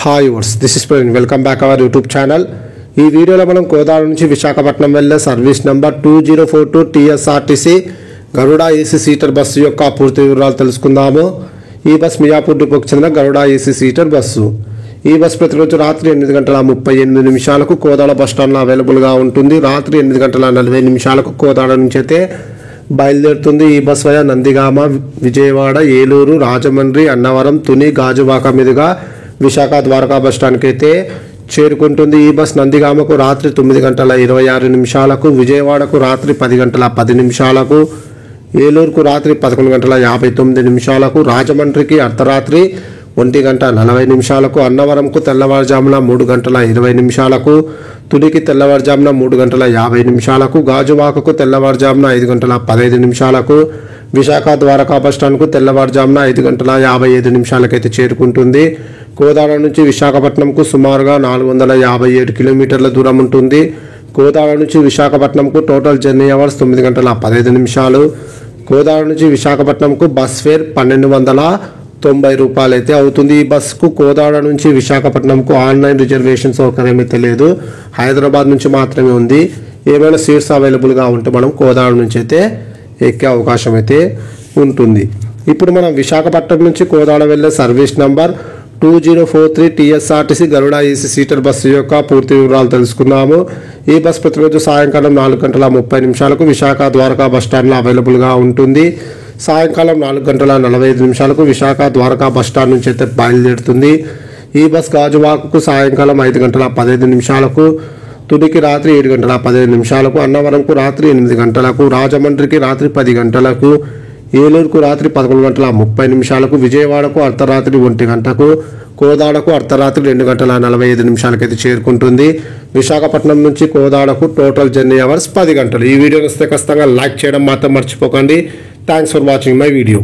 Hi వర్స్ this is Praveen welcome back our YouTube channel. ఈ వీడియోలో మనం కోదాడ నుంచి విశాఖపట్నం వెళ్ళే service number 2042 TSRTC Garuda AC seater bus యొక్క పూర్తి వివరాలు తెలుసుకుందాము. ఈ బస్ మియాపూర్ డిపోకి చెందిన గరుడ ఏసీ సీటర్ బస్సు. ఈ బస్ ప్రతిరోజు రాత్రి 8:38 కోదాడ బస్ స్టాండ్లో అవైలబుల్గా ఉంటుంది. రాత్రి 8:40 కోదాడ నుంచి అయితే బయలుదేరుతుంది. ఈ బస్ వయా నందిగామ, విజయవాడ, ఏలూరు, రాజమండ్రి, అన్నవరం, తుని, గాజువాక మీదుగా విశాఖ ద్వారకా బస్ స్టాండ్కి అయితే చేరుకుంటుంది. ఈ బస్ నందిగామకు రాత్రి 9:26, విజయవాడకు రాత్రి 10:10, ఏలూరుకు రాత్రి 11:59, రాజమండ్రికి అర్ధరాత్రి 1:40, అన్నవరంకు తెల్లవారుజామున 3:20, తునికి తెల్లవారుజామున 3:50, గాజువాకకు తెల్లవారుజామున 5:15, విశాఖ ద్వారకా బస్ స్టాండ్కు తెల్లవారుజామున 5:55 అయితే చేరుకుంటుంది. కోదాడ నుంచి విశాఖపట్నంకు సుమారుగా 457 కిలోమీటర్ల దూరం ఉంటుంది. కోదాడ నుంచి విశాఖపట్నంకు టోటల్ జర్నీ అవర్స్ 9:15. కోదాడ నుంచి విశాఖపట్నంకు బస్ ఫేర్ 1,290 రూపాయలు అయితే అవుతుంది. ఈ బస్సుకు కోదాడ నుంచి విశాఖపట్నంకు ఆన్లైన్ రిజర్వేషన్ సౌకర్యం అయితే లేదు, హైదరాబాద్ నుంచి మాత్రమే ఉంది. ఏమైనా సీట్స్ అవైలబుల్గా ఉంటే మనం కోదాడ నుంచి అయితే ఎక్కే అవకాశం అయితే ఉంటుంది. ఇప్పుడు మనం విశాఖపట్నం నుంచి కోదాడ వెళ్ళే service number 2043 TSRTC Garuda AC seater bus యొక్క పూర్తి వివరాలు తెలుసుకుందాము. ఈ బస్ ప్రతిరోజు సాయంకాలం 4:30 విశాఖ ద్వారకా బస్ స్టాండ్లో అవైలబుల్గా ఉంటుంది. సాయంకాలం 4:45 విశాఖ ద్వారకా బస్ స్టాండ్ నుంచి అయితే బయలుదేరుతుంది. ఈ బస్ గాజువాకకు సాయంకాలం 5:15, తునికి రాత్రి 7:15, అన్నవరంకు రాత్రి 8 రాజమండ్రికి రాత్రి 10 ఏలూరుకు రాత్రి 11:30, విజయవాడకు అర్ధరాత్రి 1 కోదాడకు అర్ధరాత్రి 2:45 అయితే చేరుకుంటుంది. విశాఖపట్నం నుంచి కోదాడకు టోటల్ జర్నీ అవర్స్ 10 గంటలు. ఈ వీడియో నచ్చితే ఖచ్చితంగా లైక్ చేయడం మాత్రం మర్చిపోకండి. Thanks for watching my video.